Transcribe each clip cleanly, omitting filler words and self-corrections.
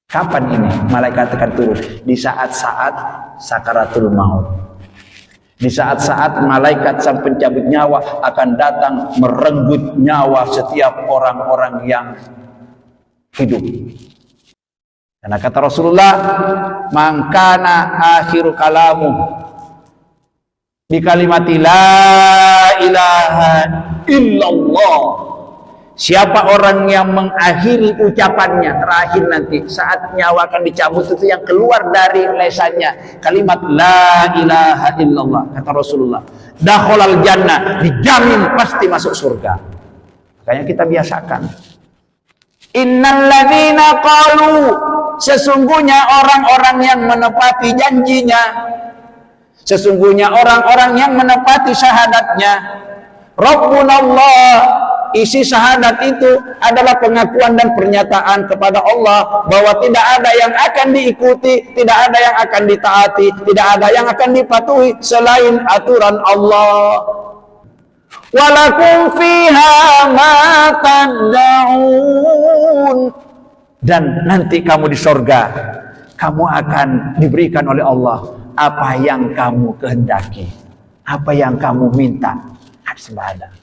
Kapan ini malaikat akan turun? Di saat-saat sakaratul maut. Di saat-saat malaikat sang pencabut nyawa akan datang merenggut nyawa setiap orang-orang yang hidup. Karena kata Rasulullah, "Mangkana akhiru kalamu bi kalimati la ilaha illallah." Siapa orang yang mengakhiri ucapannya terakhir nanti saat nyawa akan dicabut, itu yang keluar dari lesannya kalimat la ilaha illallah, kata Rasulullah, dakhalal jannah, dijamin pasti masuk surga. Makanya kita biasakan. Innal ladzina qalu, sesungguhnya orang-orang yang menepati janjinya, sesungguhnya orang-orang yang menepati syahadatnya, Rabbunallah. Isi syahadat itu adalah pengakuan dan pernyataan kepada Allah bahwa tidak ada yang akan diikuti, tidak ada yang akan ditaati, tidak ada yang akan dipatuhi selain aturan Allah. Walakum fiha ma tad'un, dan nanti kamu di surga kamu akan diberikan oleh Allah apa yang kamu kehendaki, apa yang kamu minta. Ada.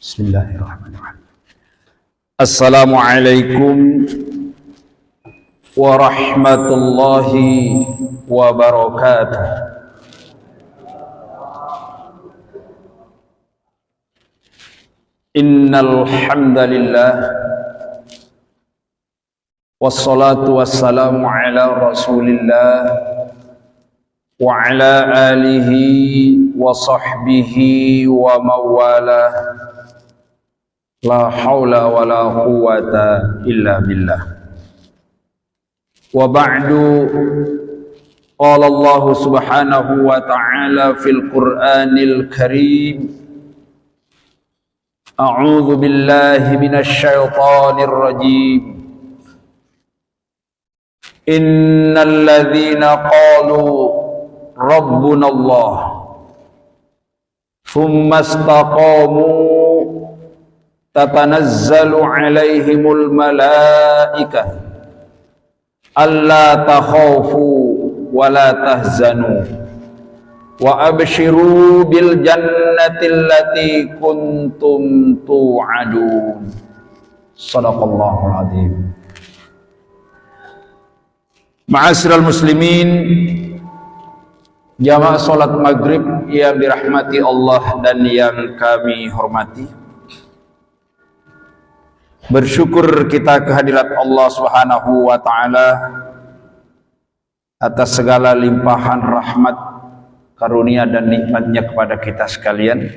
Bismillahirrahmanirrahim. Assalamualaikum warahmatullahi wabarakatuh. Innal hamdalillah wassalatu wassalamu ala Rasulillah wa ala alihi wa sahbihi wa mawalah. La haula wa la quwata illa billah. Wa ba'du, qala Allah subhanahu wa ta'ala fil Qur'anil Karim, a'udzu billahi minasy syaithanir rajim. Innal ladzina qalu rabbuna Allah thumma istaqamu tatanazzalu alaihimul malaikah alla takhafu wa la tahzanu wa abshiru bil jannati allati kuntum tu'adun. Shadaqallahul azim. Ma'asyiral muslimin, jamaah salat maghrib yang dirahmati Allah dan yang kami hormati, bersyukur kita kehadirat Allah Subhanahu wa ta'ala atas segala limpahan rahmat, karunia dan nikmatnya kepada kita sekalian.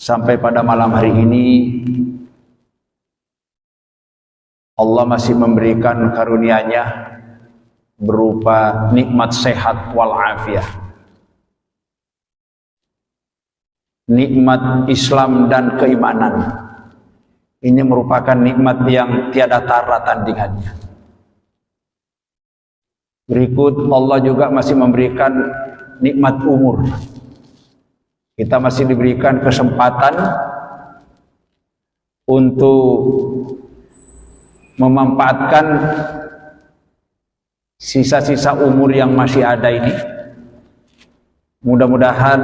Sampai pada malam hari ini Allah masih memberikan karunia-Nya berupa nikmat sehat wal afiah, nikmat Islam dan keimanan. Ini merupakan nikmat yang tiada tara tandingannya. Berikut Allah juga masih memberikan nikmat umur. Kita masih diberikan kesempatan untuk memanfaatkan sisa-sisa umur yang masih ada ini. Mudah-mudahan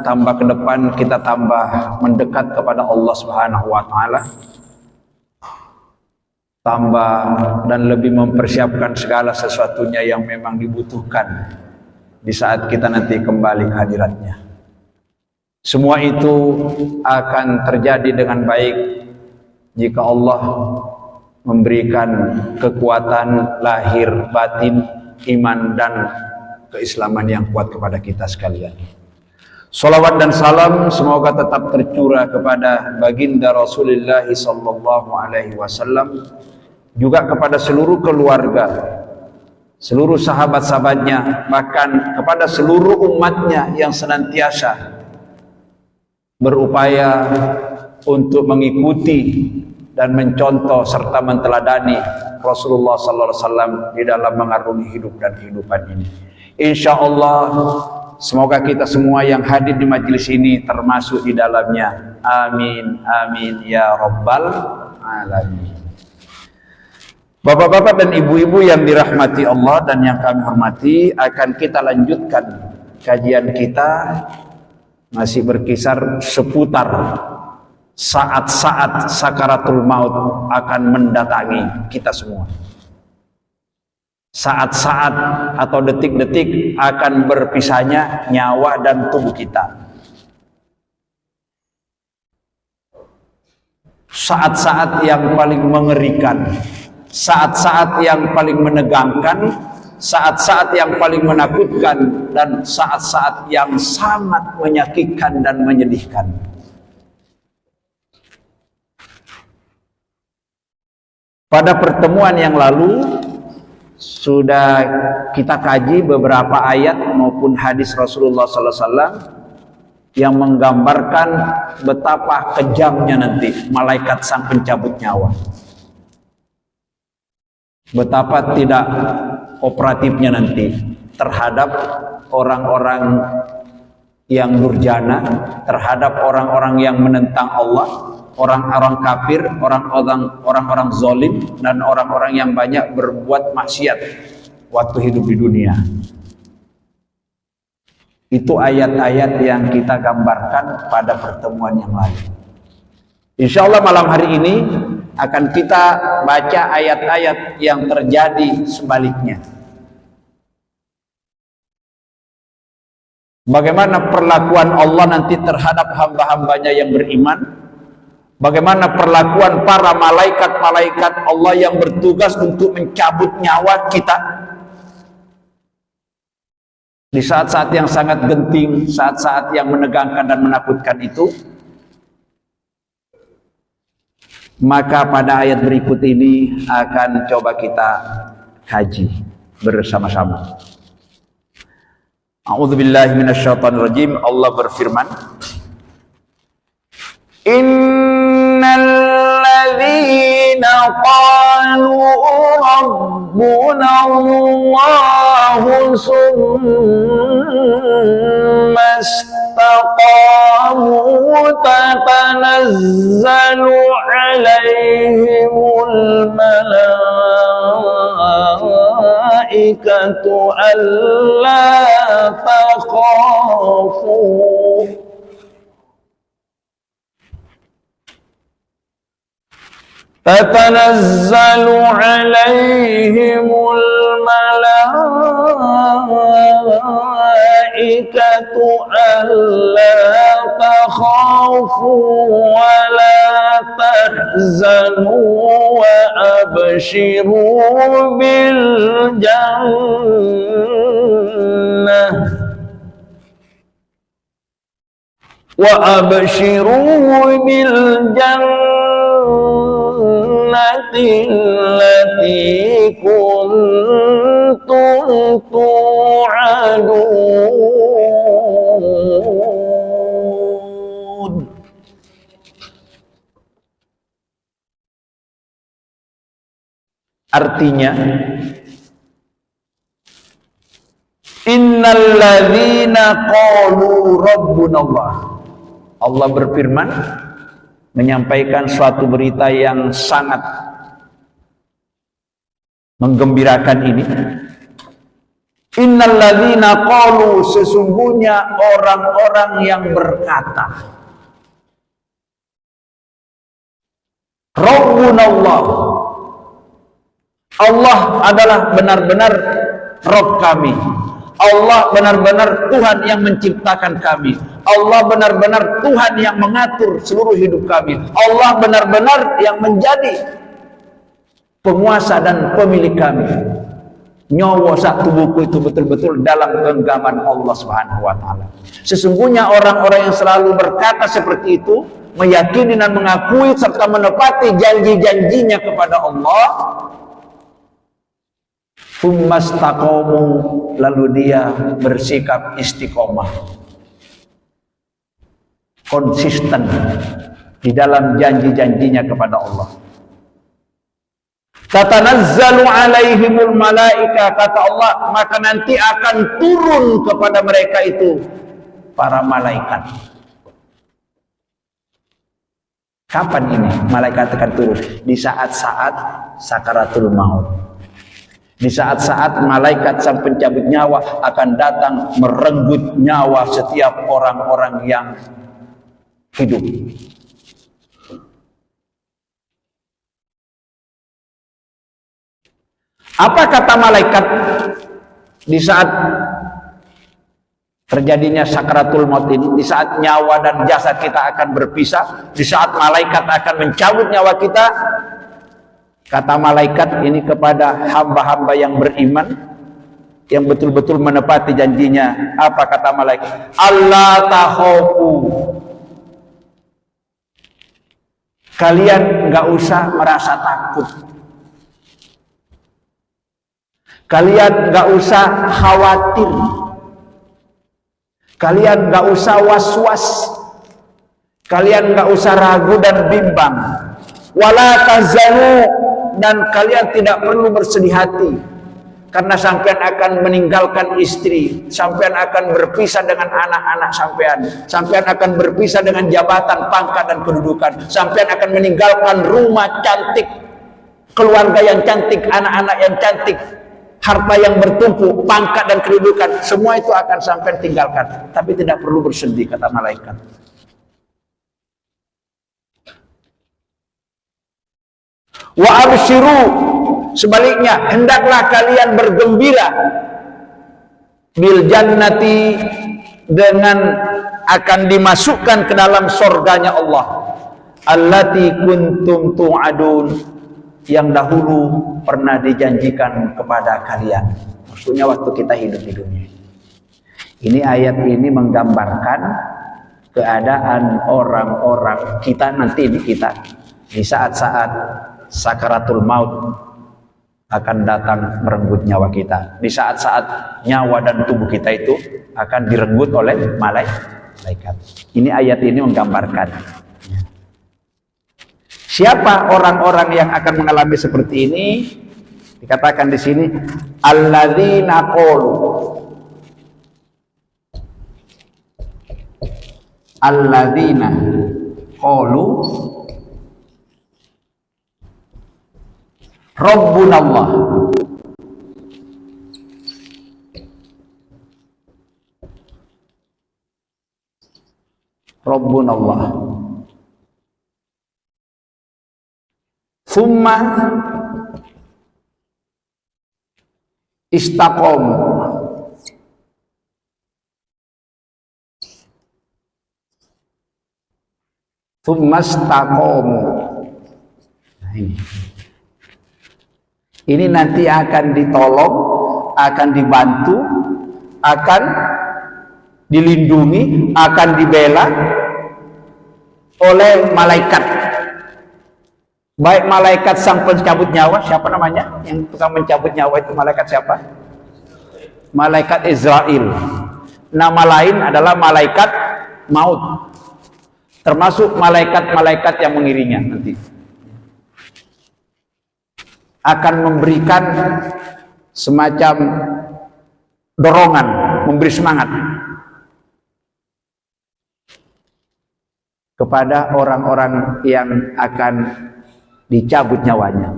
tambah ke depan kita tambah mendekat kepada Allah Subhanahu wa ta'ala, tambah dan lebih mempersiapkan segala sesuatunya yang memang dibutuhkan di saat kita nanti kembali ke hadiratnya. Semua itu akan terjadi dengan baik jika Allah memberikan kekuatan lahir batin, iman dan keislaman yang kuat kepada kita sekalian. Salawat dan salam semoga tetap tercurah kepada baginda Rasulullah sallallahu alaihi wasallam, juga kepada seluruh keluarga, seluruh sahabat-sahabatnya, bahkan kepada seluruh umatnya yang senantiasa berupaya untuk mengikuti dan mencontoh serta menteladani Rasulullah sallallahu alaihi wasallam di dalam mengarungi hidup dan kehidupan ini. Insyaallah semoga kita semua yang hadir di majelis ini termasuk di dalamnya. Amin amin ya rabbal alamin. Bapak-bapak dan ibu-ibu yang dirahmati Allah dan yang kami hormati, akan kita lanjutkan kajian kita masih berkisar seputar saat-saat sakaratul maut akan mendatangi kita semua. Saat-saat atau detik-detik akan berpisahnya nyawa dan tubuh kita. Saat-saat yang paling mengerikan, saat-saat yang paling menegangkan, saat-saat yang paling menakutkan, dan saat-saat yang sangat menyakitkan dan menyedihkan. Pada pertemuan yang lalu sudah kita kaji beberapa ayat maupun hadis Rasulullah sallallahu alaihi wasallam yang menggambarkan betapa kejamnya nanti malaikat sang pencabut nyawa. Betapa tidak kooperatifnya nanti terhadap orang-orang yang durjana, terhadap orang-orang yang menentang Allah, orang-orang kafir, orang-orang zalim, dan orang-orang yang banyak berbuat maksiat waktu hidup di dunia. Itu ayat-ayat yang kita gambarkan pada pertemuan yang lalu. Insyaallah malam hari ini akan kita baca ayat-ayat yang terjadi sebaliknya. Bagaimana perlakuan Allah nanti terhadap hamba-hambanya yang beriman, bagaimana perlakuan para malaikat-malaikat Allah yang bertugas untuk mencabut nyawa kita di saat-saat yang sangat genting, saat-saat yang menegangkan dan menakutkan itu. Maka pada ayat berikut ini akan coba kita kaji bersama-sama. A'udzubillahi minasyaitonirrajim. Allah berfirman, Innal ladzina qalu rabbuna Allahu summa istaqamu tatanazzalu alaihimul malaikatu alla takhafu تتنزل عليهم الملائكة ألا تخافوا ولا تحزنوا وأبشروا بالجنة التي كنتم توعدون. Artinya, innal ladzina qalu rabbunallah. Allah berfirman menyampaikan suatu berita yang sangat menggembirakan ini. Innal ladzina qalu, sesungguhnya orang-orang yang berkata, Rabbunallah, Allah adalah benar-benar Rabb kami. Allah benar-benar Tuhan yang menciptakan kami. Allah benar-benar Tuhan yang mengatur seluruh hidup kami. Allah benar-benar yang menjadi penguasa dan pemilik kami. nyawa sak tubuhku itu betul-betul dalam genggaman Allah Subhanahu wa taala. Sesungguhnya orang-orang yang selalu berkata seperti itu, meyakini dan mengakui serta menepati janji-janjinya kepada Allah, tsumastaqamu, lalu dia bersikap istiqomah, konsisten di dalam janji-janjinya kepada Allah. Tatanazzalu alaihimul malaika, kata Allah, maka nanti akan turun kepada mereka itu para malaikat. Kapan ini malaikat akan turun? Di saat-saat sakaratul maut. Di saat-saat malaikat sang pencabut nyawa akan datang merenggut nyawa setiap orang-orang yang hidup. Apa kata malaikat di saat terjadinya sakaratul maut ini, di saat nyawa dan jasad kita akan berpisah, di saat malaikat akan mencabut nyawa kita? Kata malaikat ini kepada hamba-hamba yang beriman, yang betul-betul menepati janjinya. Apa kata malaikat? Allah takhafu, kalian nggak usah merasa takut, kalian nggak usah khawatir, kalian nggak usah was-was, kalian nggak usah ragu dan bimbang. Wala tazanu, dan kalian tidak perlu bersedih hati karena sampean akan meninggalkan istri, sampean akan berpisah dengan anak-anak sampean, sampean akan berpisah dengan jabatan, pangkat dan kedudukan, sampean akan meninggalkan rumah cantik, keluarga yang cantik, anak-anak yang cantik, harta yang bertumpuk, pangkat dan kedudukan, semua itu akan sampai tinggalkan. Tapi tidak perlu bersedih, kata malaikat. Wa abshiru, sebaliknya hendaklah kalian bergembira bil jannati, dengan akan dimasukkan ke dalam surganya Allah, allati kuntum tu'adun, yang dahulu pernah dijanjikan kepada kalian. Maksudnya waktu kita hidup di dunia. Ini ayat ini menggambarkan keadaan orang-orang kita nanti di saat-saat sakaratul maut akan datang merenggut nyawa kita. Di saat-saat nyawa dan tubuh kita itu akan direnggut oleh malaikat. Ini ayat ini menggambarkan. Siapa orang-orang yang akan mengalami seperti ini? Dikatakan di sini, alladzina qalu, alladzina qalu Rabbunallah, Rabbunallah, thumma istaqamu, thumma istaqamu. Nah, ini nanti akan ditolong, akan dibantu, akan dilindungi, akan dibela oleh malaikat. Baik malaikat sang pencabut nyawa, siapa namanya? Yang tukang mencabut nyawa itu malaikat siapa? Malaikat Israel. Nama lain adalah malaikat maut. Termasuk malaikat-malaikat yang mengiringnya nanti. Akan memberikan semacam dorongan, memberi semangat kepada orang-orang yang akan dicabut nyawanya.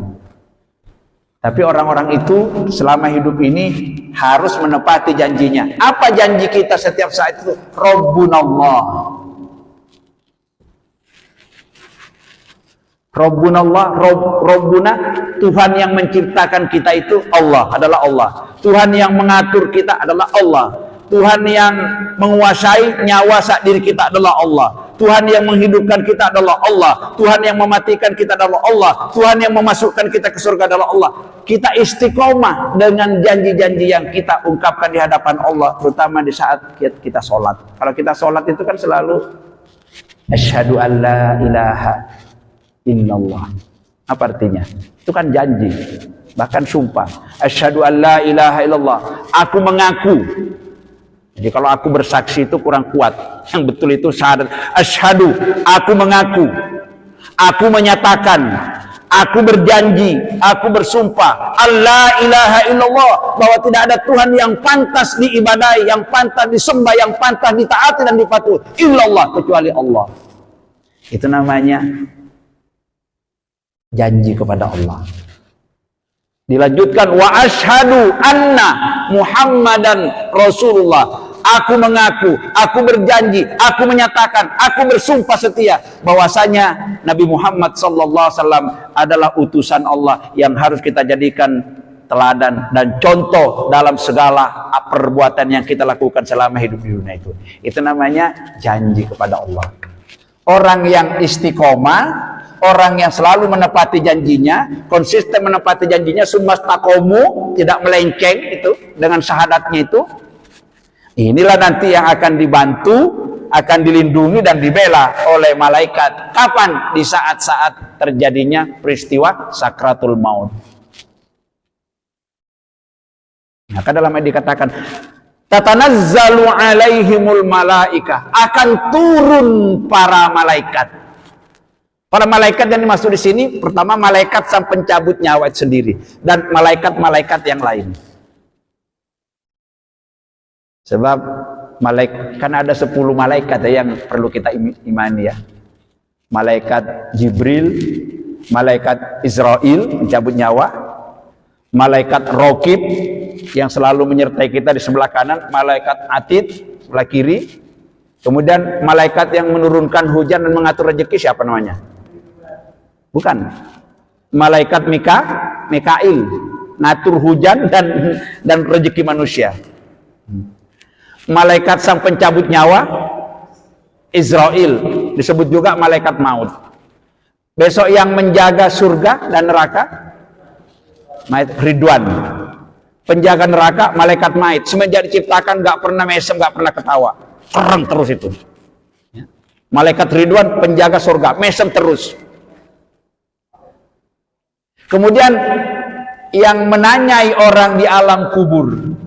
Tapi orang-orang itu selama hidup ini harus menepati janjinya. Apa janji kita setiap saat itu? Rabbunallah. Rabbunallah, Rabbuna, Tuhan yang menciptakan kita itu Allah, adalah Allah. Tuhan yang mengatur kita adalah Allah. Tuhan yang menguasai nyawa saat diri kita adalah Allah. Tuhan yang menghidupkan kita adalah Allah. Tuhan yang mematikan kita adalah Allah. Tuhan yang memasukkan kita ke surga adalah Allah. Kita istiqomah dengan janji-janji yang kita ungkapkan di hadapan Allah, terutama di saat kita sholat. Kalau kita sholat itu kan selalu asyhadu an la ilaha illallah. Apa artinya? Itu kan janji, bahkan sumpah. Asyhadu an la ilaha illallah. Aku mengaku. Jadi kalau aku bersaksi itu kurang kuat. Yang betul itu syahadat. Asyhadu, aku mengaku. Aku menyatakan. Aku berjanji, aku bersumpah, Allah ilaha illallah, bahwa tidak ada Tuhan yang pantas diibadai, yang pantas disembah, yang pantas ditaati dan dipatuhi, illallah, kecuali Allah. Itu namanya janji kepada Allah. Dilanjutkan, wa asyhadu anna Muhammadan Rasulullah. Aku mengaku, aku berjanji, aku menyatakan, aku bersumpah setia bahwasanya Nabi Muhammad SAW adalah utusan Allah yang harus kita jadikan teladan dan contoh dalam segala perbuatan yang kita lakukan selama hidup di dunia itu. Itu namanya janji kepada Allah. Orang yang istiqomah, orang yang selalu menepati janjinya, konsisten menepati janjinya, sumastakomu, tidak melenceng itu dengan syahadatnya itu. Inilah nanti yang akan dibantu, akan dilindungi dan dibela oleh malaikat. Kapan? Di saat-saat terjadinya peristiwa sakratul maut. Maka dalam ayat dikatakan, tatanazzalu alaihimul malaikah, akan turun para malaikat. Para malaikat yang dimaksud di sini, pertama malaikat sang pencabut nyawa sendiri dan malaikat-malaikat yang lain. Sebab kan ada 10 malaikat yang perlu kita imani ya. Malaikat Jibril, malaikat Israel mencabut nyawa, malaikat Raqib yang selalu menyertai kita di sebelah kanan, malaikat Atid sebelah kiri. Kemudian malaikat yang menurunkan hujan dan mengatur rezeki siapa namanya? Bukan. Malaikat Mikail, ngatur hujan dan rezeki manusia. Malaikat sang pencabut nyawa Israel, disebut juga malaikat maut. Besok yang menjaga surga dan neraka Ridwan. Penjaga neraka malaikat maut. Semenjak diciptakan gak pernah mesem, gak pernah ketawa, kereng terus itu. Malaikat Ridwan penjaga surga, mesem terus. Kemudian yang menanyai orang di alam kubur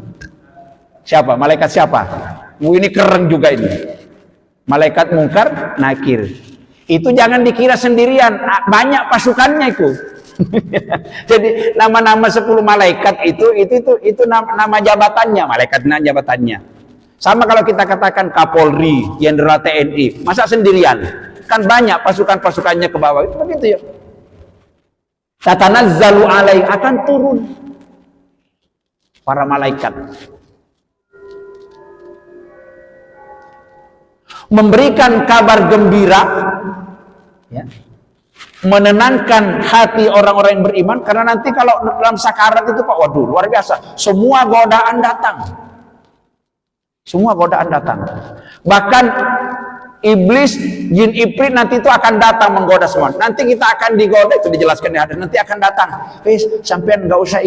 siapa? Malaikat siapa? Ini keren juga ini. Malaikat Mungkar Nakir. Itu jangan dikira sendirian, banyak pasukannya itu. Jadi nama-nama 10 malaikat itu nama jabatannya, malaikat jabatannya. Sama kalau kita katakan Kapolri, Jenderal TNI, masa sendirian? Kan banyak pasukan-pasukannya ke bawah. Itu begitu ya. Tatanazzalu alaih, akan turun para malaikat. Memberikan kabar gembira ya, menenangkan hati orang-orang yang beriman, karena nanti kalau dalam sakarat itu Pak, waduh luar biasa, semua godaan datang, bahkan iblis, jin ifrit nanti itu akan datang menggoda semua. Nanti kita akan digoda, itu dijelaskan di hadis, nanti akan datang, sampean nggak usah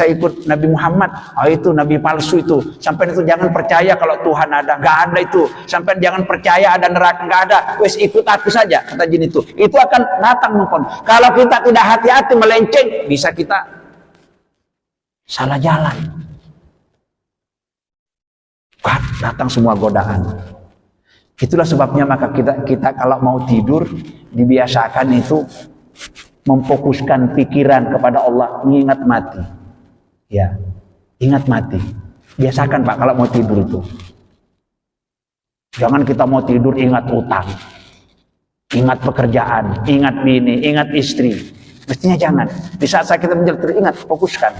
ikut Nabi Muhammad, itu Nabi palsu itu. Sampai itu jangan percaya kalau Tuhan ada, nggak ada itu. Sampai jangan percaya ada neraka, nggak ada. Wes ikut aku saja, kata jin itu. Itu akan datang mungkin. Kalau kita tidak hati-hati melenceng, bisa kita salah jalan. Datang semua godaan. Itulah sebabnya maka kita kalau mau tidur dibiasakan itu memfokuskan pikiran kepada Allah, mengingat mati. Ya, ingat mati. Biasakan Pak kalau mau tidur itu. Jangan kita mau tidur ingat utang, ingat pekerjaan, ingat bini, ingat istri. Mestinya jangan. Di saat kita menjelaskan, ingat, fokuskan.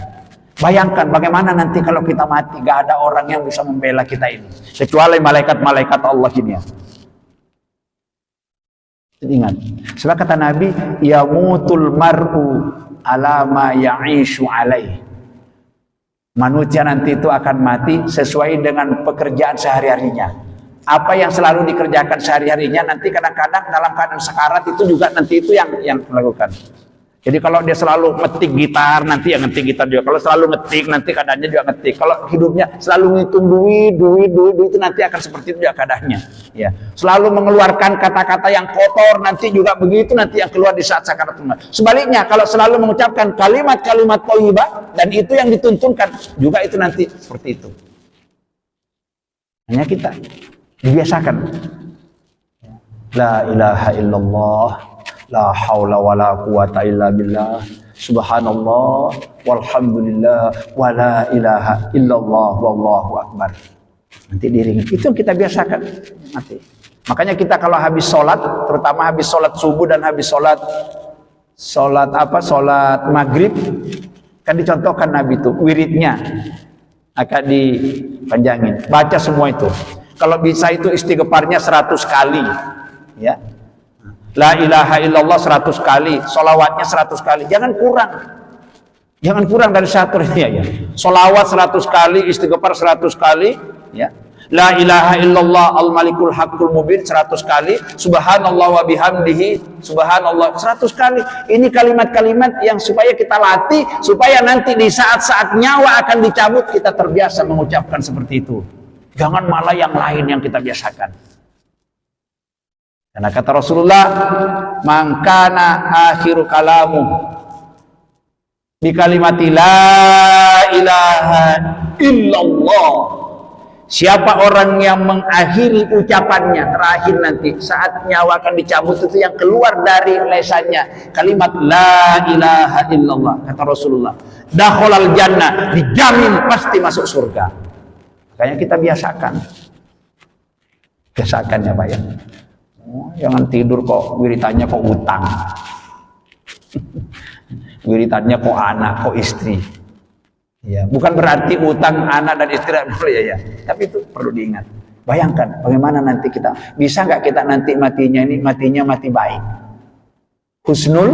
Bayangkan bagaimana nanti kalau kita mati, gak ada orang yang bisa membela kita ini, kecuali malaikat-malaikat Allah ini ya. Ingat, sebab kata Nabi, yamutul mar'u ala ma ya'ishu alaih. Manusia nanti itu akan mati sesuai dengan pekerjaan sehari-harinya. Apa yang selalu dikerjakan sehari-harinya nanti kadang-kadang dalam keadaan sekarat itu juga nanti itu yang melakukan. Jadi kalau dia selalu ngetik gitar, nanti yang ngetik gitar juga. Kalau selalu ngetik, nanti keadaannya juga ngetik. Kalau hidupnya selalu ngitung duit itu nanti akan seperti itu juga keadaannya. Ya. Selalu mengeluarkan kata-kata yang kotor, nanti juga begitu nanti yang keluar di saat sakarat. Sebaliknya, kalau selalu mengucapkan kalimat-kalimat thayyibah dan itu yang dituntunkan, juga itu nanti seperti itu. Hanya kita dibiasakan. La ilaha illallah. La haula wala quwata illa billah. Subhanallah walhamdulillah wala ilaha illallah wallahu akbar. Nanti diringi. Itu yang kita biasakan. Nanti. Makanya kita kalau habis sholat, terutama habis sholat subuh dan habis sholat maghrib, kan dicontohkan Nabi itu wiridnya akan dipanjangin. Baca semua itu. Kalau bisa itu istighfarnya 100 kali. Ya. La ilaha illallah 100 kali, solawatnya 100 kali, jangan kurang dari satu ya. Solawat 100 kali, istighfar 100 kali, ya. La ilaha illallah al-malikul haqqul mubin 100 kali, subhanallah wa bihamdihi, subhanallah 100 kali. Ini kalimat-kalimat yang supaya kita latih, supaya nanti di saat-saat nyawa akan dicabut kita terbiasa mengucapkan seperti itu. Jangan malah yang lain yang kita biasakan. Karena kata Rasulullah, "Mangkana akhiru kalamu bi kalimati la ilaha illallah." Siapa orang yang mengakhiri ucapannya terakhir nanti saat nyawa akan dicabut itu yang keluar dari lesannya kalimat la ilaha illallah, kata Rasulullah, dakhalal jannah, dijamin pasti masuk surga. Makanya kita biasakan ya Pak ya. Jangan tidur kok wiritannya kok utang. Wiritannya kok anak, kok istri. Ya, bukan berarti utang anak dan istri boleh ya. Tapi itu perlu diingat. Bayangkan bagaimana nanti kita bisa nggak kita nanti matinya mati baik. Husnul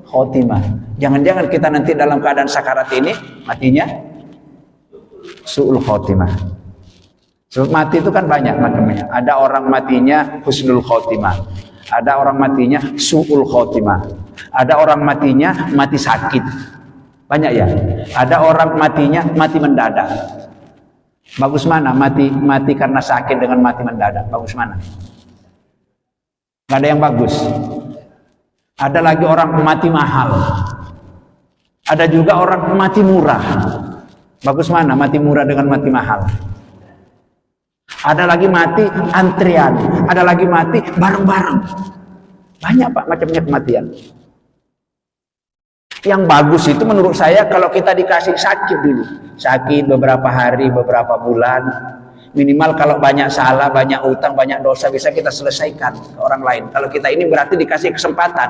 khotimah. Jangan-jangan kita nanti dalam keadaan sakarat ini matinya su'ul khotimah. Sebab mati itu kan banyak macamnya. Ada orang matinya husnul khotimah, ada orang matinya su'ul khotimah, ada orang matinya mati sakit, banyak ya. Ada orang matinya mati mendadak. Bagus mana mati karena sakit dengan mati mendadak? Bagus mana? Gak ada yang bagus. Ada lagi orang mati mahal, ada juga orang mati murah. Bagus mana mati murah dengan mati mahal? Ada lagi mati antrian, ada lagi mati bareng-bareng. Banyak Pak macamnya kematian. Yang bagus itu menurut saya kalau kita dikasih sakit dulu. Sakit beberapa hari, beberapa bulan. Minimal kalau banyak salah, banyak utang, banyak dosa bisa kita selesaikan ke orang lain. Kalau kita ini berarti dikasih kesempatan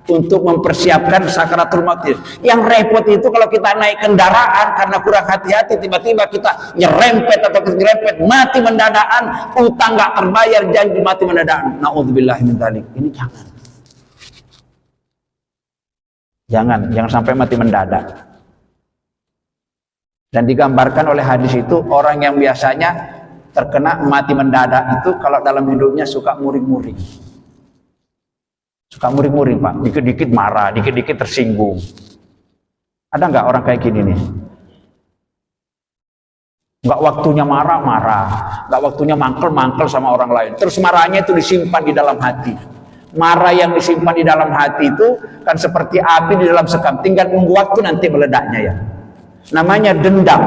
untuk mempersiapkan sakaratul maut. Yang repot itu kalau kita naik kendaraan karena kurang hati-hati, tiba-tiba kita nyerempet atau nyerempet, mati mendadak, utang nggak terbayar, janji mati mendadak. Nauzubillah min dzalik. Ini jangan sampai mati mendadak. Dan digambarkan oleh hadis itu orang yang biasanya terkena mati mendadak itu kalau dalam hidupnya suka muring-muring. Suka muring-muring Pak, dikit-dikit marah, dikit-dikit tersinggung. Ada nggak orang kayak gini nih? Nggak waktunya marah-marah, nggak waktunya mangkel-mangkel sama orang lain. Terus marahnya itu disimpan di dalam hati. Marah yang disimpan di dalam hati itu kan seperti api di dalam sekam, tinggal nunggu waktu nanti meledaknya ya. Namanya dendam.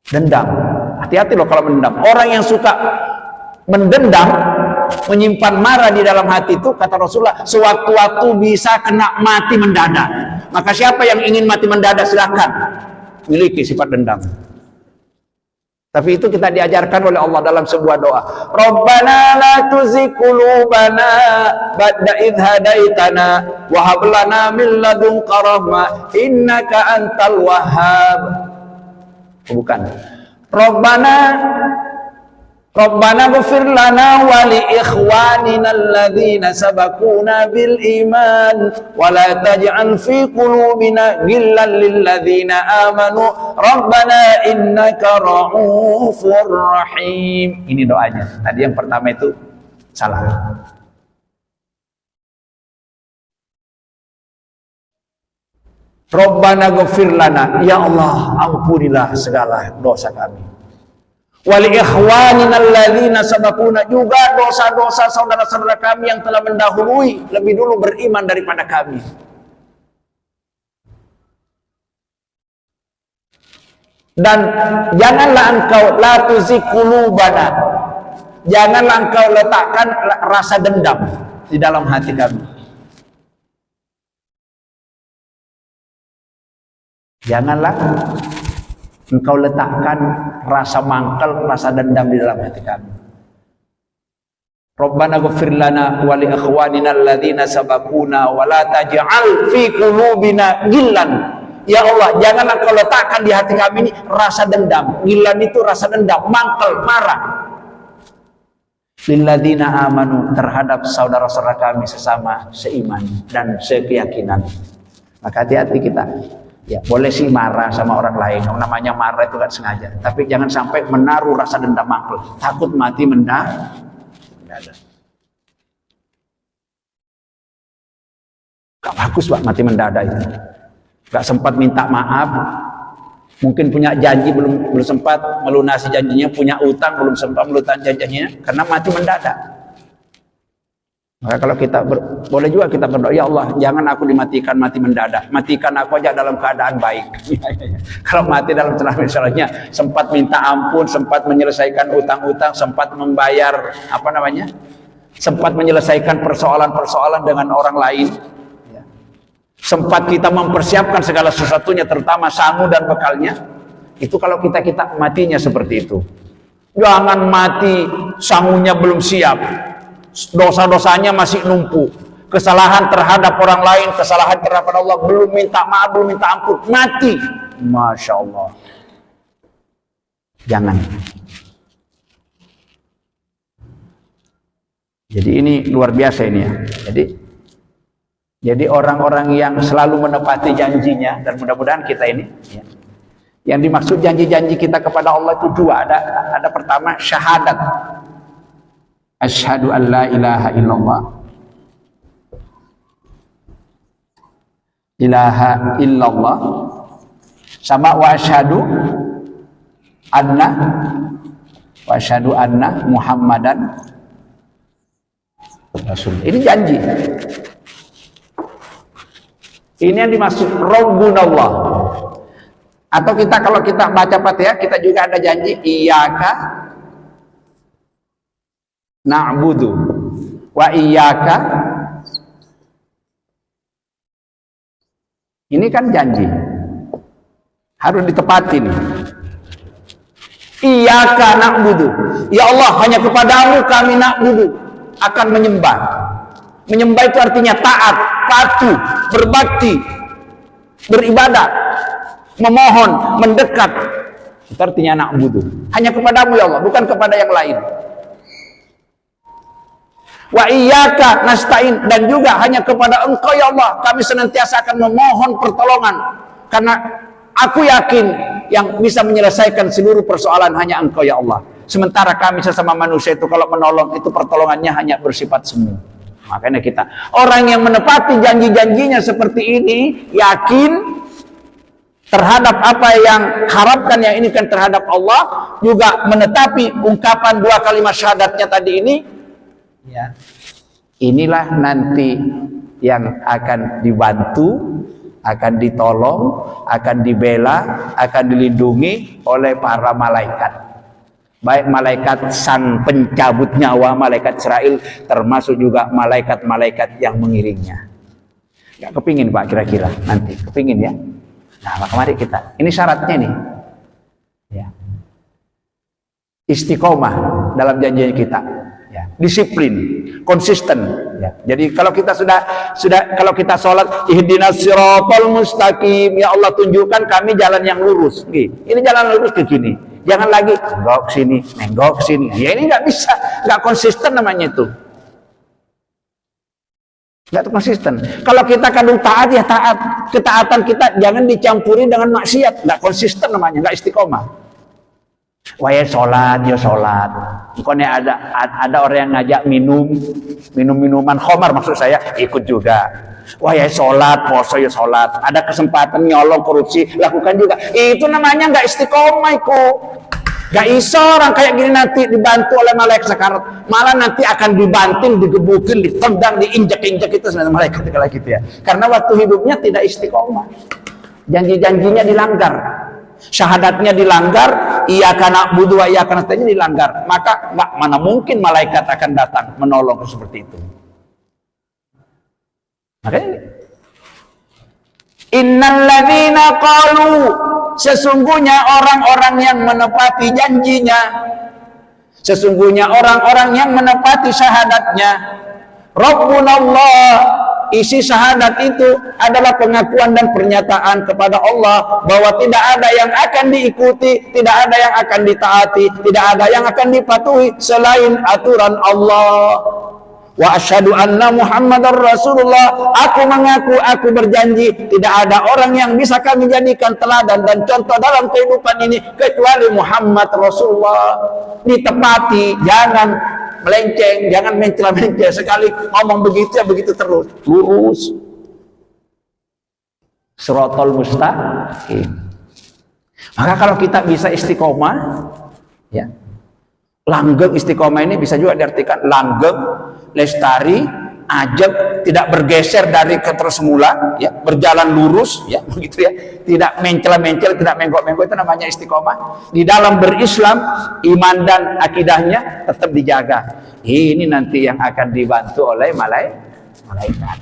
Dendam. Hati-hati loh kalau mendendam. Orang yang suka mendendam, menyimpan marah di dalam hati itu, kata Rasulullah, sewaktu-waktu bisa kena mati mendadak. Maka siapa yang ingin mati mendadak silakan miliki sifat dendam. Tapi itu kita diajarkan oleh Allah dalam sebuah doa. Rabbana la tuzigh qulubana ba'da idh hadaitana wa hab lana min ladunka rahmah innaka antal wahhab. Bukan. Rabbana Rabbana ighfir lana wa li ikhwanina alladhina sabaquna bil iman wa la taj'al fi qulubina ghillan lil ladzina amanu Rabbana innaka ra'ufur rahim. Ini doanya. Tadi yang pertama itu salah. Rabbana ighfir lana, ya Allah ampunilah segala dosa kami. Wali ikhwanina alladzina sabaquna, juga dosa-dosa saudara-saudara kami yang telah mendahului lebih dulu beriman daripada kami. Dan janganlah engkau la tuzigh qulubana, janganlah engkau letakkan rasa dendam di dalam hati kami. Janganlah engkau letakkan rasa mangkal, rasa dendam di dalam hati kami. Rabbana ighfir lana wa li ikhwanina alladzina sabaquna wa la taj'al fi qulubina ghillan. Ya Allah, janganlah engkau letakkan di hati kami ini rasa dendam. Ghillan itu rasa dendam, mangkal, marah. Lil ladzina amanu, terhadap saudara-saudara kami sesama seiman dan sekeyakinan. Maka hati-hati kita. Ya, boleh sih marah sama orang lain. Namanya marah itu kan sengaja. Tapi jangan sampai menaruh rasa dendam mangkal. Takut mati mendadak. Gak bagus Pak mati mendadak itu. Gak sempat minta maaf. Mungkin punya janji belum sempat melunasi janjinya. Punya utang belum sempat melunasi janjinya. Karena mati mendadak. Maka kalau kita boleh juga kita berdoa, ya Allah jangan aku dimatikan mati mendadak, matikan aku aja dalam keadaan baik. Kalau mati dalam celah misalnya sempat minta ampun, sempat menyelesaikan utang-utang, sempat membayar sempat menyelesaikan persoalan-persoalan dengan orang lain, sempat kita mempersiapkan segala sesuatunya terutama sangu dan bekalnya. Itu kalau kita matinya seperti itu. Jangan mati sangunya belum siap, dosa-dosanya masih numpuk, kesalahan terhadap orang lain, kesalahan terhadap Allah, belum minta maaf, belum minta ampun, mati. Masya Allah. Jangan. Jadi ini luar biasa ini ya. Jadi orang-orang yang selalu menepati janjinya, dan mudah-mudahan kita ini ya. Yang dimaksud janji-janji kita kepada Allah itu dua. Ada pertama syahadat. Asyhadu an la ilaha illallah. Ilaha illallah. Sama wa asyhadu anna Muhammadan Rasul. Ini janji. Ini yang dimaksud Rabbunallah. Atau kalau kita baca Fatihah kita juga ada janji iyyaka na'budu wa iyyaka. Ini kan janji harus ditepati nih. Iyyaka na'budu, ya Allah hanya kepadamu kami na'budu, akan menyembah. Menyembah itu artinya taat, patuh, berbakti, beribadah, memohon, mendekat. Itu artinya na'budu, hanya kepadamu ya Allah, bukan kepada yang lain. Wa iyyaka nasta'in, dan juga hanya kepada Engkau ya Allah kami senantiasa akan memohon pertolongan, karena aku yakin yang bisa menyelesaikan seluruh persoalan hanya Engkau ya Allah. Sementara kami sesama manusia itu kalau menolong itu pertolongannya hanya bersifat semu. Makanya kita orang yang menepati janji-janjinya seperti ini, yakin terhadap apa yang harapkan, yang ini kan terhadap Allah, juga menetapi ungkapan dua kalimat syahadatnya tadi ini. Ya. Inilah nanti yang akan dibantu, akan ditolong, akan dibela, akan dilindungi oleh para malaikat. Baik malaikat sang pencabut nyawa, malaikat Israel, termasuk juga malaikat-malaikat yang mengiringnya. Gak kepingin Pak kira-kira nanti? Kepingin ya? Nah mari kita, ini syaratnya nih ya. Istiqomah dalam janji kita ya. Disiplin, konsisten ya. Jadi kalau kita sudah kalau kita sholat ihdinas siratal mustaqim, ya Allah tunjukkan kami jalan yang lurus. Ini jalan lurus ke sini. Jangan lagi nenggok sini. Ya ini nggak bisa, nggak konsisten namanya itu. Nggak konsisten. Kalau kita kadung taat ya taat. Ketaatan kita jangan dicampuri dengan maksiat. Nggak konsisten namanya, nggak istiqomah. Wah ya sholat. Pokoknya ada orang yang ngajak minuman khamar maksud saya, ikut juga. Wah ya sholat, poso ya sholat. Ada kesempatan nyolong korupsi, lakukan juga. Itu namanya nggak istiqomah itu. Gak iso orang kayak gini nanti dibantu oleh malaikat sekarat, malah nanti akan dibanting, digebukin, ditendang, diinjak-injak itu sama malaikat kalau gitu ya. Karena waktu hidupnya tidak istiqomah, janji-janjinya dilanggar, syahadatnya dilanggar, iyyaka na'budu wa iyyaka nasta'in dilanggar, maka mana mungkin malaikat akan datang menolong seperti itu. Makanya innalladzina qalu, sesungguhnya orang-orang yang menepati janjinya, sesungguhnya orang-orang yang menepati syahadatnya, Rabbunallah, isi syahadat itu adalah pengakuan dan pernyataan kepada Allah bahwa tidak ada yang akan diikuti, tidak ada yang akan ditaati, tidak ada yang akan dipatuhi selain aturan Allah. Wa asyhadu anna Muhammadar Rasulullah, aku mengaku, aku berjanji tidak ada orang yang bisa kami jadikan teladan dan contoh dalam kehidupan ini kecuali Muhammad Rasulullah. Ditepati, jangan melenceng, jangan mencela-mencela, sekali ngomong begitu ya begitu terus, lurus. Shiratal mustaqim. Maka kalau kita bisa istiqomah, ya, langgeng, istiqomah ini bisa juga diartikan langgeng, lestari, ajab, tidak bergeser dari terus semula, ya, berjalan lurus, ya, begitu ya, tidak mencela-mencela, tidak menggok-menggok, itu namanya istiqomah. Di dalam berislam, iman dan akidahnya tetap dijaga. Ini nanti yang akan dibantu oleh malaikat.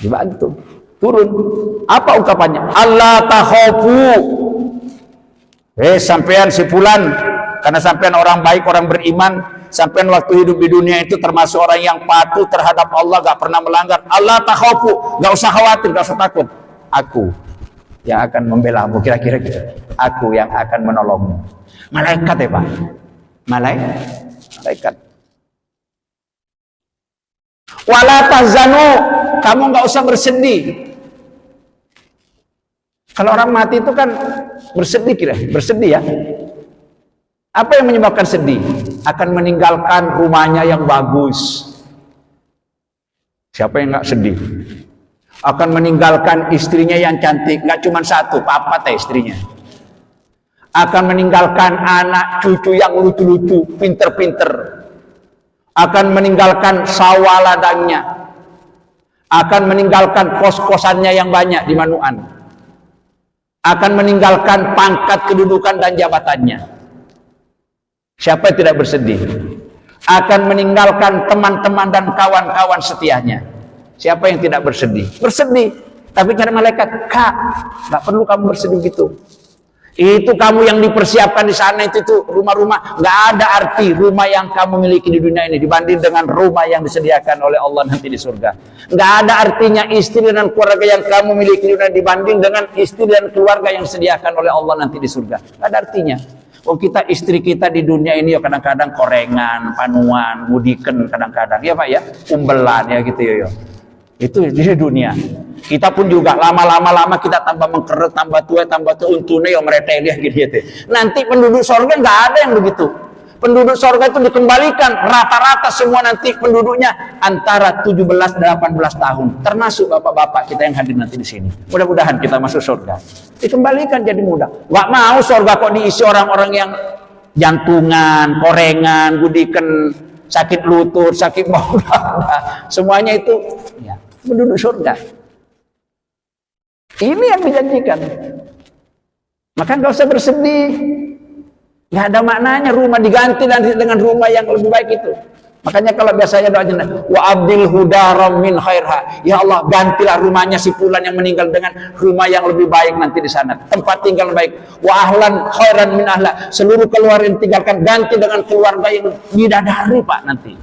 Dibantu, turun. Apa ungkapannya? Allah takhafu. Sampean si fulan, karena sampean orang baik, orang beriman, sampean waktu hidup di dunia itu termasuk orang yang patuh terhadap Allah, gak pernah melanggar. Allah takhafu, gak usah khawatir, gak usah takut. Aku yang akan membelamu, kira-kira gitu. Aku yang akan menolongmu. Malaikat ya Pak, malaikat. Wala tahzanu, kamu gak usah bersedih. Kalau orang mati itu kan bersedih ya. Apa yang menyebabkan sedih? Akan meninggalkan rumahnya yang bagus. Siapa yang nggak sedih? Akan meninggalkan istrinya yang cantik, nggak cuma satu, apa istrinya. Akan meninggalkan anak cucu yang lucu-lucu, pinter-pinter. Akan meninggalkan sawah ladangnya. Akan meninggalkan kos-kosannya yang banyak di Manuan. Akan meninggalkan pangkat kedudukan dan jabatannya. Siapa yang tidak bersedih? Akan meninggalkan teman-teman dan kawan-kawan setianya. Siapa yang tidak bersedih? Bersedih. Tapi kata malaikat, Kak, gak perlu kamu bersedih gitu. Itu kamu yang dipersiapkan di sana itu rumah-rumah. Gak ada arti rumah yang kamu miliki di dunia ini dibanding dengan rumah yang disediakan oleh Allah nanti di surga. Gak ada artinya istri dan keluarga yang kamu miliki di dunia dibanding dengan istri dan keluarga yang disediakan oleh Allah nanti di surga. Gak ada artinya. Oh, kita istri kita di dunia ini ya kadang-kadang korengan, panuan, mudiken kadang-kadang. Ya Pak ya, umbelan ya gitu ya. Itu di dunia. Kita pun juga lama-lama kita tambah mengkeret, tambah tua untune ya mereteli gitu. Nanti penduduk sorga nggak ada yang begitu. Penduduk sorga itu dikembalikan rata-rata semua nanti penduduknya antara 17-18 tahun. Termasuk bapak-bapak kita yang hadir nanti di sini. Mudah-mudahan kita masuk surga. Dikembalikan jadi muda. Gak mau surga kok diisi orang-orang yang jantungan, korengan, gudiken, sakit lutut, sakit bau. Semuanya itu ya, penduduk surga. Ini yang dijanjikan. Maka nggak usah bersedih. Nggak ada maknanya rumah diganti nanti dengan rumah yang lebih baik itu. Makanya kalau biasanya doanya wa abdil hudaram min khairha. Ya Allah, gantilah rumahnya si fulan yang meninggal dengan rumah yang lebih baik nanti di sana. Tempat tinggal baik. Wa ahlan khairan min ahla. Seluruh keluarga yang tinggalkan ganti dengan keluarga yang bidadari Pak nanti.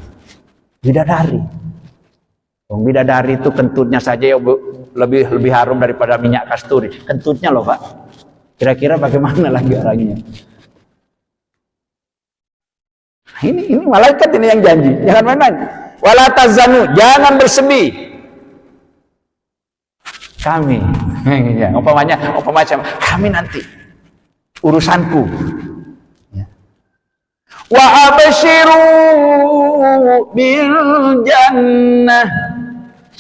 Bidadari. Bidadari itu kentutnya saja ya lebih harum daripada minyak kasturi. Kentutnya loh Pak. Kira-kira bagaimana lagi orangnya? Ini malaikat ini yang janji. Jangan main-main. Wala tazanu, jangan bersedih. Kami, ya, umpamanya kami nanti urusanku. Ya. Wa abshiru bil jannah.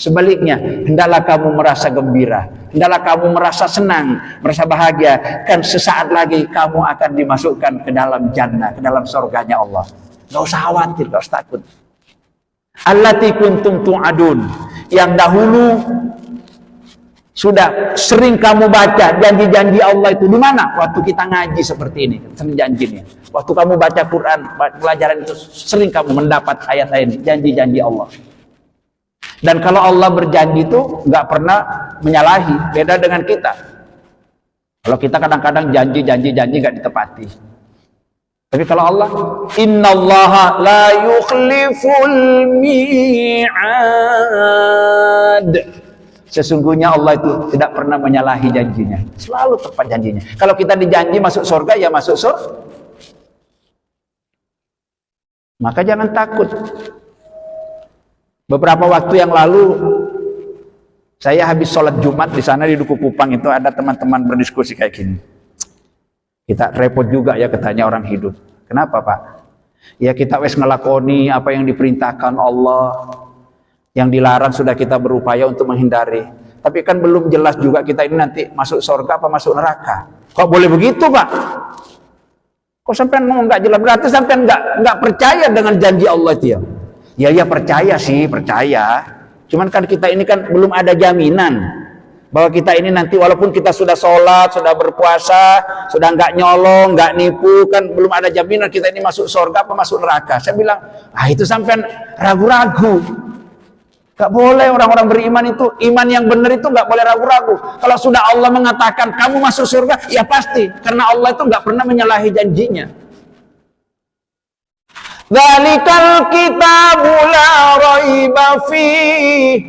Sebaliknya, hendaklah kamu merasa gembira, hendaklah kamu merasa senang, merasa bahagia. Kan sesaat lagi kamu akan dimasukkan ke dalam jannah, ke dalam surganya Allah. Gak usah khawatir, gak usah takut. Allati kuntum tu'adun, yang dahulu sudah sering kamu baca janji-janji Allah itu. Di mana? Waktu kita ngaji seperti ini, sering janjinya. Waktu kamu baca Quran, pelajaran itu sering kamu mendapat ayat-ayat ini, janji-janji Allah. Dan kalau Allah berjanji itu nggak pernah menyalahi, beda dengan kita. Kalau kita kadang-kadang janji nggak ditepati. Tapi kalau Allah, innallaha la yukhliful mi'ad. Sesungguhnya Allah itu tidak pernah menyalahi janjinya, selalu tepat janjinya. Kalau kita dijanji masuk surga, ya masuk surga. Maka jangan takut. Beberapa waktu yang lalu saya habis sholat Jumat di sana di Duku Kupang itu ada teman-teman berdiskusi kayak gini. Kita repot juga ya katanya orang hidup. Kenapa Pak? Ya kita wes ngelakoni apa yang diperintahkan Allah, yang dilarang sudah kita berupaya untuk menghindari. Tapi kan belum jelas juga kita ini nanti masuk surga apa masuk neraka. Kok boleh begitu Pak? Kok sampean ngomong nggak jelas? Berarti sampean nggak percaya dengan janji Allah itu ya? Ya percaya sih, percaya. Cuman kan kita ini kan belum ada jaminan bahwa kita ini nanti walaupun kita sudah sholat, sudah berpuasa, sudah nggak nyolong, nggak nipu, kan belum ada jaminan kita ini masuk surga apa masuk neraka. Saya bilang, itu sampean ragu-ragu. Gak boleh orang-orang beriman itu, iman yang benar itu gak boleh ragu-ragu. Kalau sudah Allah mengatakan kamu masuk surga, ya pasti. Karena Allah itu gak pernah menyalahi janjinya. Dzalikal kitabu la raiba fih.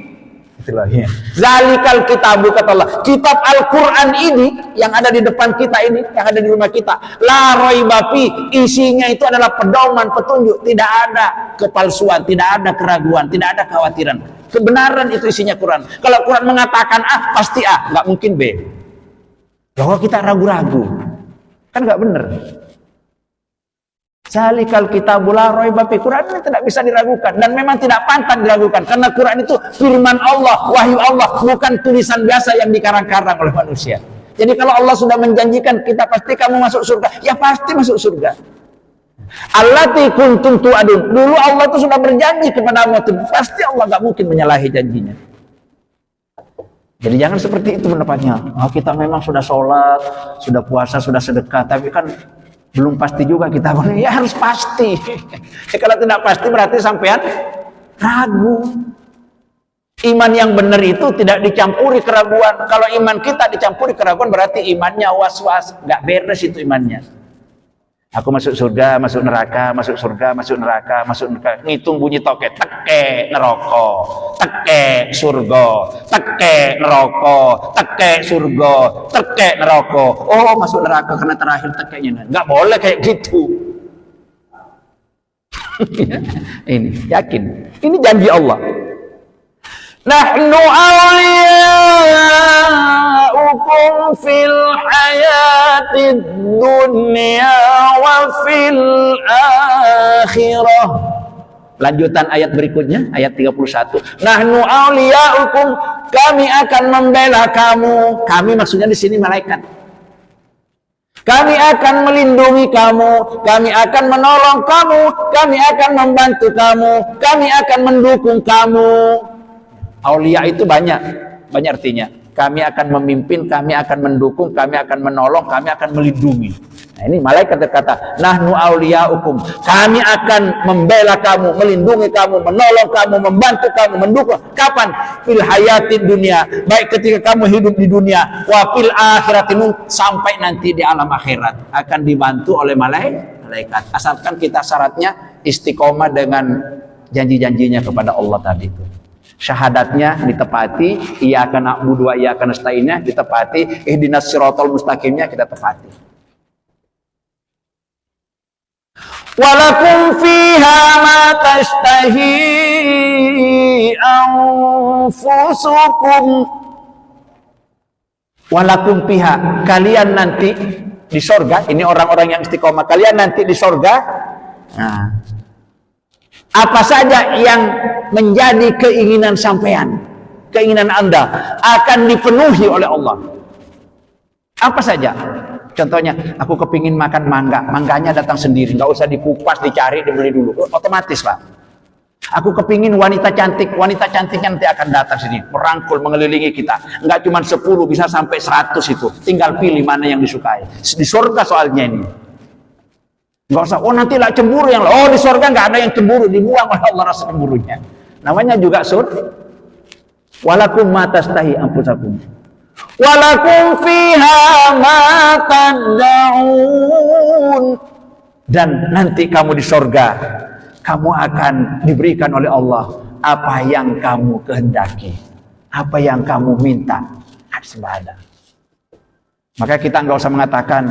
Itulah ya. Zalikal kitabu kata Allah. Kitab Al-Quran ini yang ada di depan kita ini, yang ada di rumah kita, la raiba fi, isinya itu adalah pedoman, petunjuk, tidak ada kepalsuan, tidak ada keraguan, tidak ada kekhawatiran. Kebenaran itu isinya Quran. Kalau Quran mengatakan A, pasti A, nggak mungkin B. Bahwa kita ragu-ragu, kan nggak benar. Zalikal kitabul la raiba fi, Quran ini tidak bisa diragukan dan memang tidak pantas diragukan karena Quran itu firman Allah, wahyu Allah, bukan tulisan biasa yang dikarang-karang oleh manusia. Jadi kalau Allah sudah menjanjikan kita pasti kamu masuk surga, ya pasti masuk surga. Allati kuntum tu'adun. Dulu Allah itu sudah berjanji kepada mu, pasti Allah nggak mungkin menyalahi janjinya. Jadi jangan seperti itu pendapatnya. Kita memang sudah sholat, sudah puasa, sudah sedekah, tapi kan belum pasti juga kita. Ya harus pasti. Kalau tidak pasti berarti sampean ragu. Iman yang benar itu tidak dicampuri keraguan. Kalau iman kita dicampuri keraguan berarti imannya was-was, nggak beres itu imannya. Aku masuk surga, masuk neraka, masuk surga, masuk neraka, masuk neraka. Ngitung bunyi toke, teke neraka, teke surga, teke neraka, teke surga, teke neraka. Oh, masuk neraka karena terakhir tekenya. Enggak boleh kayak gitu. Ini yakin. Ini janji Allah. Nahnu awliya'ukum fil hayatid dunya wa fil akhirah. Lanjutan ayat berikutnya, ayat 31. Nahnu awliya'ukum, kami akan membela kamu. Kami maksudnya di sini malaikat. Kami akan melindungi kamu, kami akan menolong kamu, kami akan membantu kamu, kami akan mendukung kamu. Aulia itu banyak artinya. Kami akan memimpin, kami akan mendukung, kami akan menolong, kami akan melindungi. Nah ini malaikat berkata, nahnu auliyaukum, kami akan membela kamu, melindungi kamu, menolong kamu, membantu kamu, mendukung. Kapan? Fil hayatid dunia, baik ketika kamu hidup di dunia, wa fil akhiratin, sampai nanti di alam akhirat akan dibantu oleh malaikat. Asalkan kita syaratnya istiqomah dengan janji-janjinya kepada Allah tadi itu. Syahadatnya ditepati, iyyaka na'budu wa iyyaka nasta'innya ditepati, ihdinas siratal mustaqimnya kita tepati. Walakum fiha ma tashtahi anfusukum. Walakum fiha, kalian nanti di sorga, ini orang-orang yang istiqomah, kalian nanti di sorga. Nah, apa saja yang menjadi keinginan sampean, keinginan Anda akan dipenuhi oleh Allah. Apa saja? Contohnya, aku kepingin makan mangga, mangganya datang sendiri, nggak usah dikupas, dicari, dibeli dulu, otomatis Pak. Aku kepingin wanita cantiknya nanti akan datang sini, merangkul, mengelilingi kita. Nggak cuma 10, bisa sampai 100 itu. Tinggal pilih mana yang disukai. Di surga soalnya ini. Nggak usah, oh nanti lah cemburu yang, oh di surga nggak ada yang cemburu, dibuang oleh Allah rasa cemburunya. Namanya juga surga. Walakum ma tastahi anfusakum. Walakum fiha ma tad'un. Dan nanti kamu di surga, kamu akan diberikan oleh Allah apa yang kamu kehendaki, apa yang kamu minta, ada. Maka kita nggak usah mengatakan,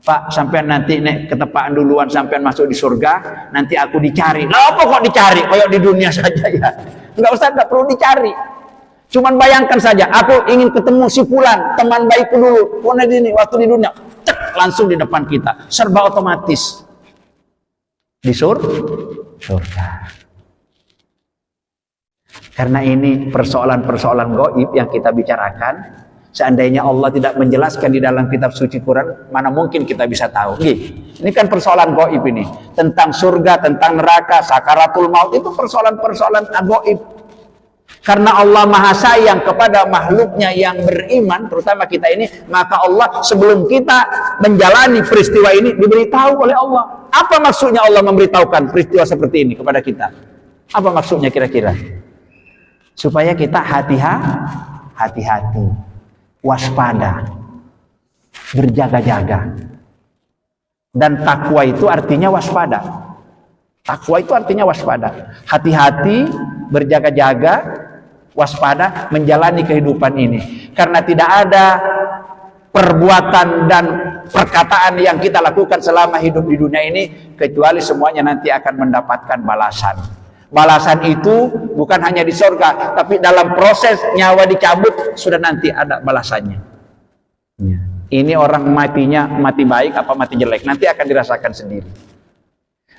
Pak, sampean nanti nek ketepaan duluan, sampean masuk di surga, nanti aku dicari. Lah apa kok dicari? Kayak di dunia saja ya. Nggak usah, nggak perlu dicari. Cuman bayangkan saja, aku ingin ketemu si fulan, teman baikku dulu. Pernah di waktu di dunia, cek langsung di depan kita, serba otomatis. Di surga. Karena ini persoalan-persoalan gaib yang kita bicarakan. Seandainya Allah tidak menjelaskan di dalam kitab suci Quran, mana mungkin kita bisa tahu. Ini kan persoalan gaib ini. Tentang surga, tentang neraka, sakaratul maut, itu persoalan-persoalan gaib. Karena Allah maha sayang kepada makhluknya yang beriman, terutama kita ini, maka Allah sebelum kita menjalani peristiwa ini, diberitahu oleh Allah. Apa maksudnya Allah memberitahukan peristiwa seperti ini kepada kita? Apa maksudnya kira-kira? Supaya kita hati-hati, waspada, berjaga-jaga. Dan takwa itu artinya waspada. Takwa itu artinya waspada. Hati-hati, berjaga-jaga, waspada, menjalani kehidupan ini. Karena tidak ada perbuatan dan perkataan yang kita lakukan selama hidup di dunia ini, kecuali semuanya nanti akan mendapatkan balasan. Balasan itu bukan hanya di surga, tapi dalam proses nyawa dicabut sudah nanti ada balasannya. Ini orang matinya mati baik apa mati jelek, nanti akan dirasakan sendiri.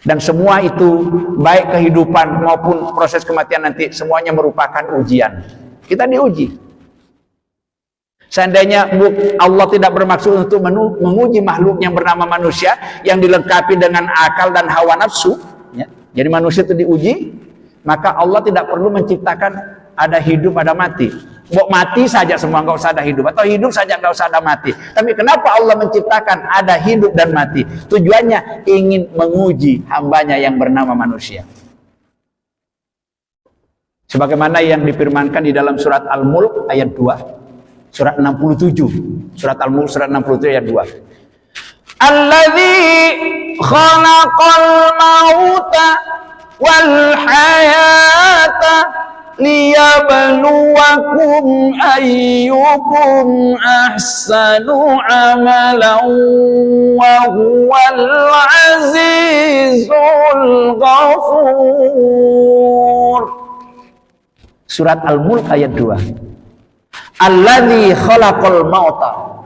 Dan semua itu, baik kehidupan maupun proses kematian nanti, semuanya merupakan ujian. Kita diuji. Seandainya Allah tidak bermaksud untuk menguji makhluk yang bernama manusia, yang dilengkapi dengan akal dan hawa nafsu, ya. Jadi manusia itu diuji, maka Allah tidak perlu menciptakan ada hidup, ada mati. Mau mati saja semua, nggak usah ada hidup, atau hidup saja nggak usah ada mati. Tapi kenapa Allah menciptakan ada hidup dan mati? Tujuannya ingin menguji hambanya yang bernama manusia. Sebagaimana yang difirmankan di dalam surat Al-Mulk ayat 2, surat 67, surat Al-Mulk surat 67 ayat 2. Alladzi khalaqal mauta wal hayata liyabluwakum ayyukum ahsanu amalan wa huwal azizul ghafur. Surat Al-Mulk ayat 2. Alladzi khalaqal mauta,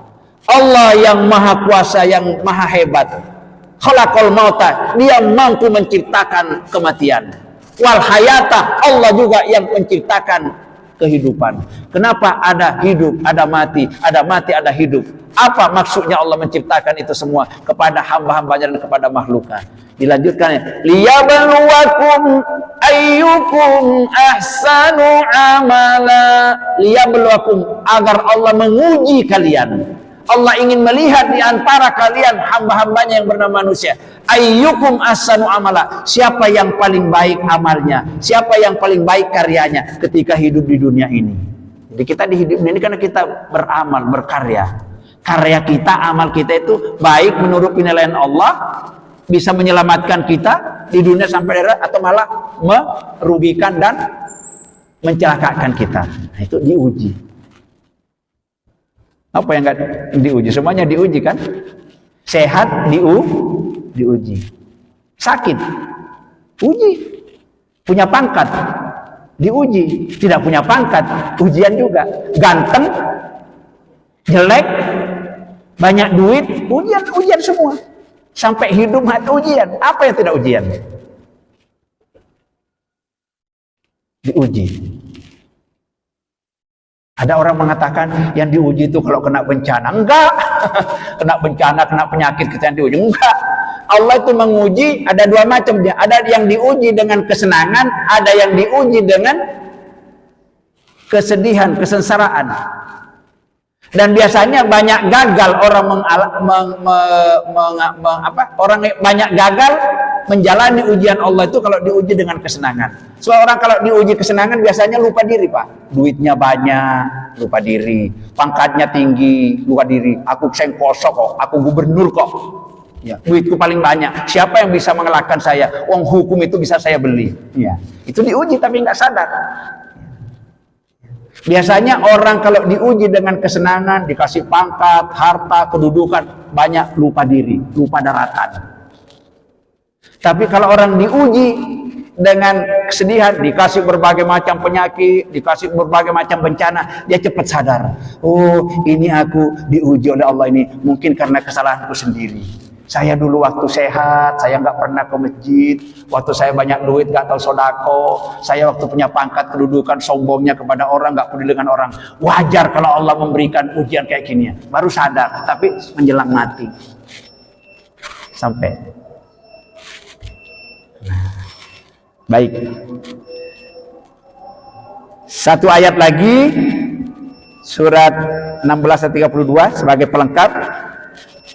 Allah yang maha kuasa, yang maha hebat. Khalaqal mauta, dia mampu menciptakan kematian. Wal hayata, Allah juga yang menciptakan kehidupan. Kenapa ada hidup, ada mati, ada hidup? Apa maksudnya Allah menciptakan itu semua kepada hamba-hambanya dan kepada makhluknya? Dilanjutkan, liyabluwakum ayyukum ahsanu amala. Liyabluwakum, agar Allah menguji kalian. Allah ingin melihat di antara kalian hamba-hambanya yang bernama manusia. Ayyukum ahsanu amala, siapa yang paling baik amalnya, siapa yang paling baik karyanya ketika hidup di dunia ini. Jadi kita di hidup ini karena kita beramal, berkarya. Karya kita, amal kita itu baik menurut penilaian Allah, bisa menyelamatkan kita di dunia sampai akhirat, atau malah merugikan dan mencelakakan kita. Nah, itu diuji. Apa yang enggak diuji? Semuanya diuji kan? Sehat diuji. Sakit uji. Punya pangkat diuji. Tidak punya pangkat ujian juga. Ganteng, jelek, banyak duit, ujian semua. Sampai hidup mati ujian. Apa yang tidak ujian? Diuji. Ada orang mengatakan yang diuji itu kalau kena bencana. Enggak. Kena bencana, kena penyakit kita yang diuji. Enggak. Allah itu menguji ada dua macam. Ada yang diuji dengan kesenangan, ada yang diuji dengan kesedihan, kesengsaraan. Dan biasanya banyak gagal orang orang banyak gagal menjalani ujian Allah itu kalau diuji dengan kesenangan. Seorang kalau diuji kesenangan biasanya lupa diri, Pak. Duitnya banyak, lupa diri. Pangkatnya tinggi, lupa diri. Aku sengkosok kok, aku gubernur kok. Ya, duitku paling banyak. Siapa yang bisa mengalahkan saya? Uang hukum itu bisa saya beli. Ya, itu diuji tapi nggak sadar. Biasanya orang kalau diuji dengan kesenangan, dikasih pangkat, harta, kedudukan, banyak lupa diri, lupa daratan. Tapi kalau orang diuji dengan kesedihan, dikasih berbagai macam penyakit, dikasih berbagai macam bencana, dia cepat sadar. Oh, ini aku diuji oleh Allah ini, mungkin karena kesalahanku sendiri. Saya dulu waktu sehat, saya nggak pernah ke masjid. Waktu saya banyak duit, nggak tahu sodako. Saya waktu punya pangkat, kedudukan, sombongnya kepada orang, nggak peduli dengan orang. Wajar kalau Allah memberikan ujian kayak gini. Baru sadar, tapi menjelang mati. Sampai. Baik. Satu ayat lagi. Surat 16 ayat 32 sebagai pelengkap.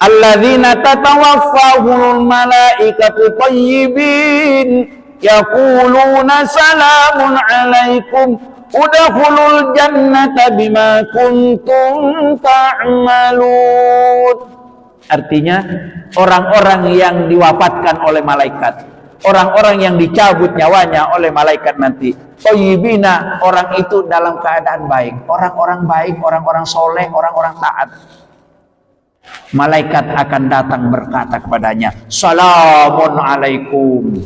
Alladzina tatawaffahumul malaikatu thayyibin yaquluna salamun alaikum udkhulul jannata bima kuntum ta'malun. Artinya orang-orang yang diwafatkan oleh malaikat, orang-orang yang dicabut nyawanya oleh malaikat nanti, thayyibina, orang itu dalam keadaan baik, orang-orang baik, orang-orang soleh, orang-orang taat. Malaikat akan datang berkata kepadanya, salamun alaikum,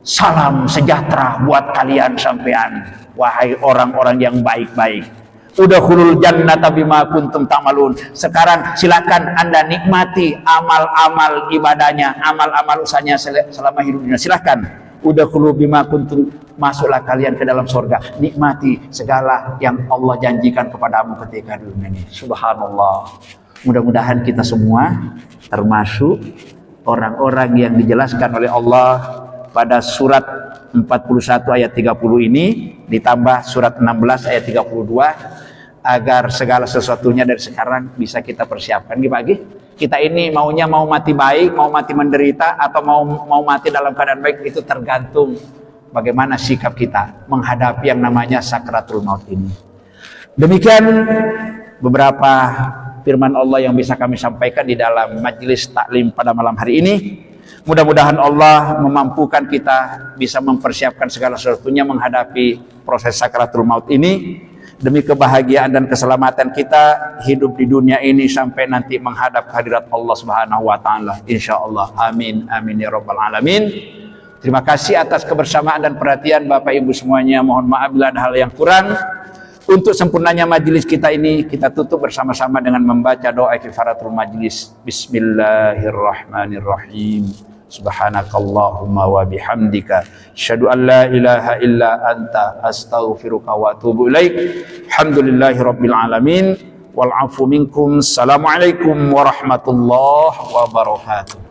salam sejahtera buat kalian sampean, wahai orang-orang yang baik-baik. Udkhulul jannata bima kuntum ta'malun. Sekarang silakan Anda nikmati amal-amal ibadahnya, amal-amal usahanya selama hidupnya. Silakan. Udkhulu bima kuntum, masuklah kalian ke dalam surga. Nikmati segala yang Allah janjikan kepadamu ketika di dunia ini. Subhanallah. Mudah-mudahan kita semua termasuk orang-orang yang dijelaskan oleh Allah pada surat 41 ayat 30 ini ditambah surat 16 ayat 32 agar segala sesuatunya dari sekarang bisa kita persiapkan. Gimana? Kita ini maunya mau mati baik, mau mati menderita, atau mau mati dalam keadaan baik, itu tergantung bagaimana sikap kita menghadapi yang namanya sakratul maut ini. Demikian beberapa firman Allah yang bisa kami sampaikan di dalam majelis taklim pada malam hari ini. Mudah-mudahan Allah memampukan kita bisa mempersiapkan segala sesuatunya menghadapi proses sakratul maut ini, demi kebahagiaan dan keselamatan kita hidup di dunia ini sampai nanti menghadap hadirat Allah Subhanahu wa taala insyaallah. Amin amin ya rabbal alamin. Terima kasih atas kebersamaan dan perhatian Bapak Ibu semuanya. Mohon maaf bila ada hal yang kurang. Untuk sempurnanya majelis kita ini, kita tutup bersama-sama dengan membaca doa kifaratul majelis. Bismillahirrahmanirrahim. Subhanakallahumma wa bihamdika asyhadu an la ilaha illa anta astaghfiruka wa atubu ilaik. Alhamdulillahi rabbil alamin wal afu minkum. Assalamualaikum warahmatullahi wabarakatuh.